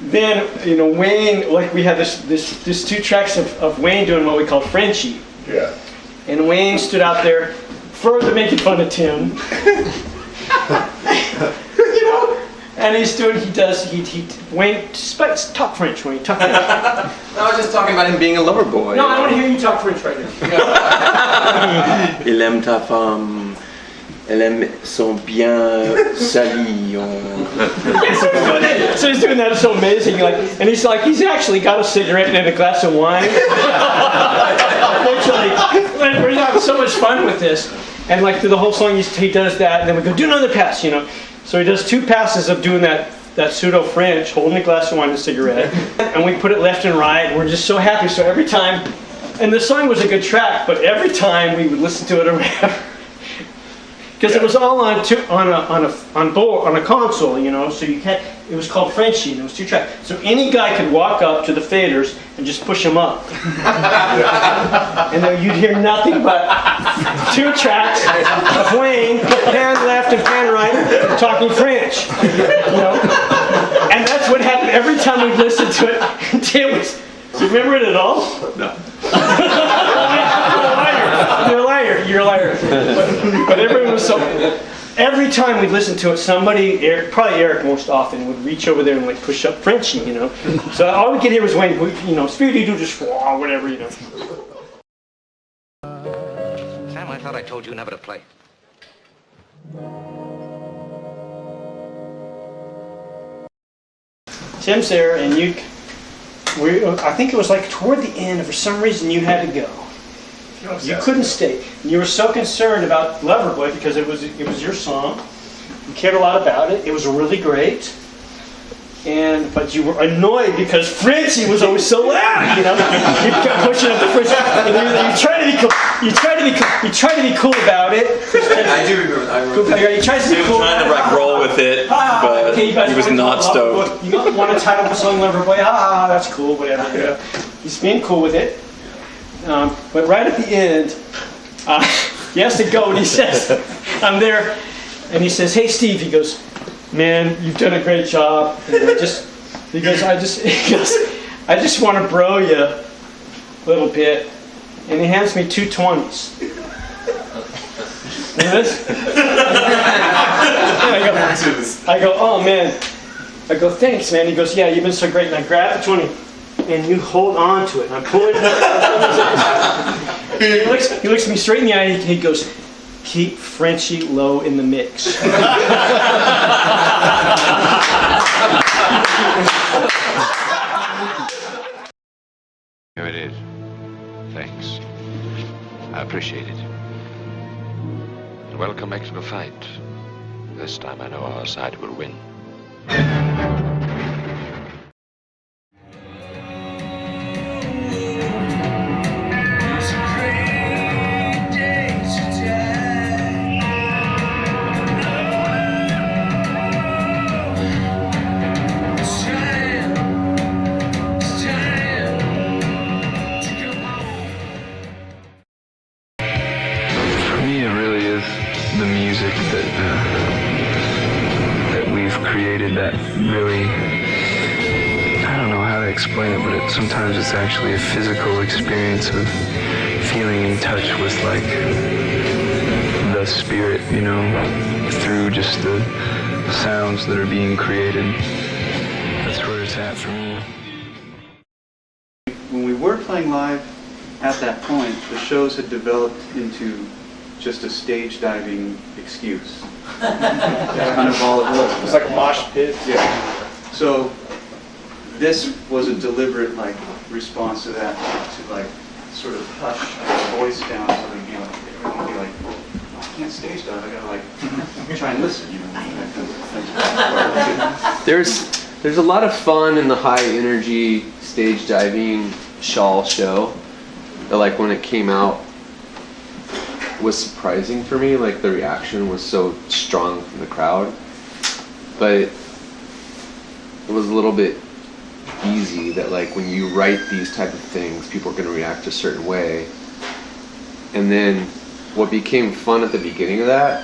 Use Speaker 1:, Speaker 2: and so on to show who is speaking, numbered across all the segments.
Speaker 1: then, Wayne, like we had this 2 tracks of Wayne doing what we called Frenchie.
Speaker 2: Yeah.
Speaker 1: And Wayne stood out there further making fun of Tim. And Wayne, talk French, Wayne, talk French.
Speaker 3: I was just talking about him being a lover boy.
Speaker 1: No, I want to hear you talk French right now.
Speaker 3: Il aime ta femme. Elle aime son bien sali.
Speaker 1: So he's doing that. It's so amazing. And he's actually got a cigarette and a glass of wine. We're having so much fun with this. And through the whole song, he does that. And then we go, do another pass, So he does 2 passes of doing that pseudo French, holding a glass of wine and a cigarette. And we put it left and right. We're just so happy. So every time, and the song was a good track, but every time we would listen to it or whatever, because it was all on a console, So it was called Frenchie, and it was 2 tracks. So any guy could walk up to the faders and just push them up, and then you'd hear nothing but 2 tracks of Wayne, pan left and pan right, talking French, And that's what happened every time we listened to it. Tim was. Do you remember it at all?
Speaker 2: No.
Speaker 1: You're a liar. But everyone was so. Every time we listened to it, somebody, probably Eric most often, would reach over there and push up Frenchie, So all we could hear was Wayne, Speedy do just whatever,
Speaker 4: Sam, I thought I told you never to play.
Speaker 1: Tim's there, and I think it was toward the end, and for some reason you had to go. You couldn't stay. You were so concerned about Loverboy because it was your song. You cared a lot about it. It was really great. But you were annoyed because Frenchie was always so loud. You kept pushing up the French, and you tried to be cool. You tried to be cool about it.
Speaker 3: I do remember.
Speaker 1: You tried to be cool.
Speaker 3: Trying to roll with it, but he was not stoked.
Speaker 1: You want to title the song Loverboy? That's cool. Whatever. He's being cool with it. But right at the end, he has to go, and he says, "I'm there," and he says, "Hey, Steve," he goes, "Man, you've done a great job." And I just want to bro you a little bit, and he hands me 2 20s. And this? I go, "Oh man," I go, "Thanks, man." He goes, "Yeah, you've been so great." And I grab the 20. And you hold on to it. And I'm pulling it. He looks me straight in the eye and he goes, "Keep Frenchie low in the mix."
Speaker 4: Here it is. Thanks. I appreciate it. And welcome back to the fight. This time I know our side will win.
Speaker 5: That really, I don't know how to explain it, but sometimes it's actually a physical experience of feeling in touch with the spirit, through just the sounds that are being created. That's where it's at for me.
Speaker 6: When we were playing live at that point, the shows had developed into just a stage diving excuse. That's kind of all it was.
Speaker 1: It was like a mosh pit.
Speaker 6: Yeah. So this was a deliberate response to that, to sort of hush the voice down so that everyone would be like, I can't stage dive. I gotta try and listen.
Speaker 3: There's a lot of fun in the high energy stage diving shawl show. That when it came out was surprising for me. The reaction was so strong from the crowd, but it was a little bit easy that when you write these type of things, people are going to react a certain way. And then what became fun at the beginning of that,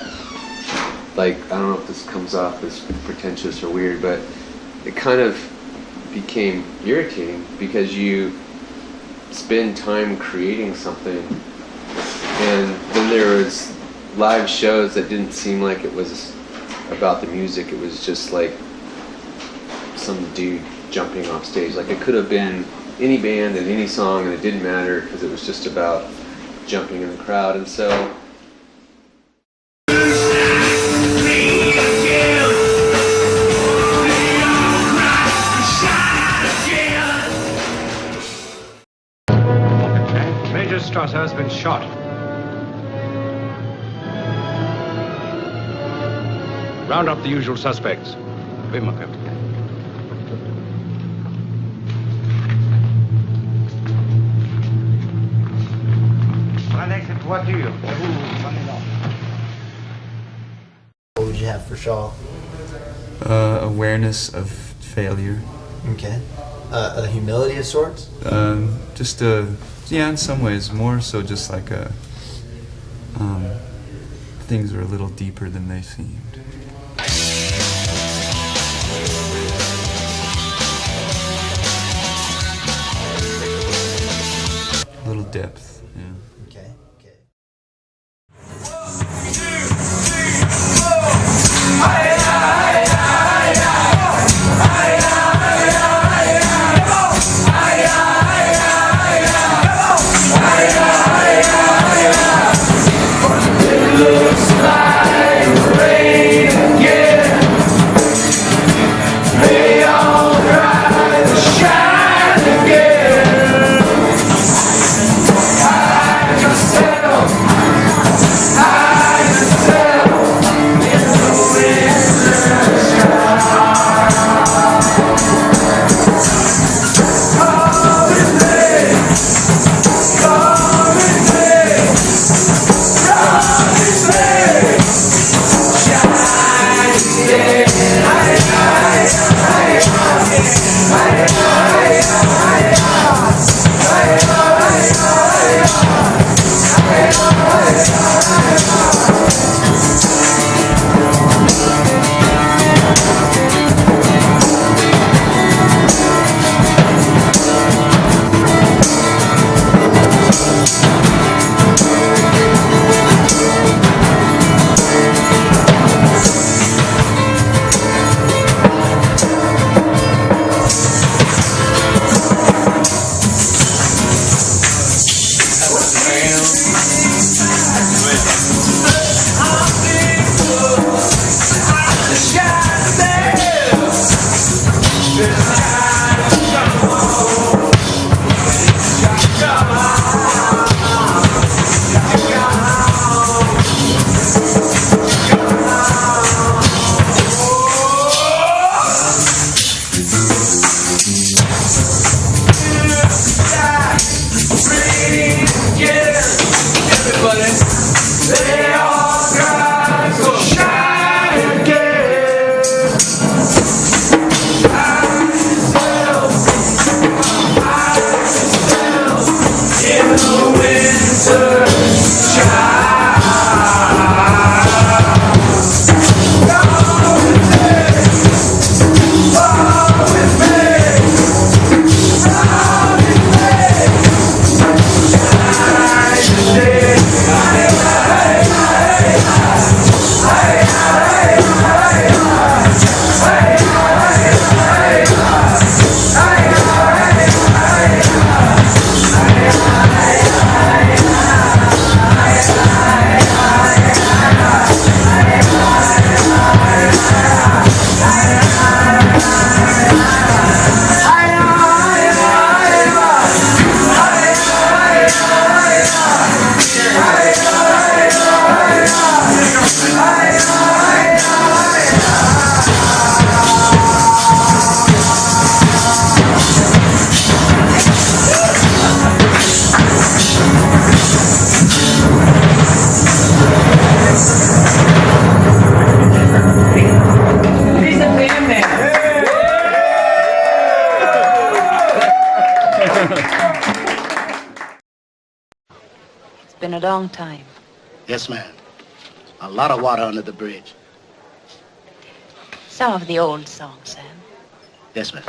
Speaker 3: I don't know if this comes off as pretentious or weird, but it kind of became irritating because you spend time creating something, and then there was live shows that didn't seem like it was about the music. It was just like some dude jumping off stage. Like it could have been any band and any song, and it didn't matter because it was just about jumping in the crowd. And so
Speaker 2: Major Strasser has been shot. Round up the usual suspects. Oui, mon capitaine. Prenez cette voiture et vous prenez l'autre.
Speaker 7: What would you have for Shaw?
Speaker 8: Awareness of failure.
Speaker 7: Okay. A humility of sorts?
Speaker 8: Just yeah, in some ways, more so just like things are a little deeper than they seemed. A little depth, yeah.
Speaker 7: Okay, okay.
Speaker 9: Been a long time.
Speaker 10: Yes, ma'am. A lot of water under the bridge.
Speaker 9: Some of the old songs, Sam.
Speaker 10: Yes, ma'am.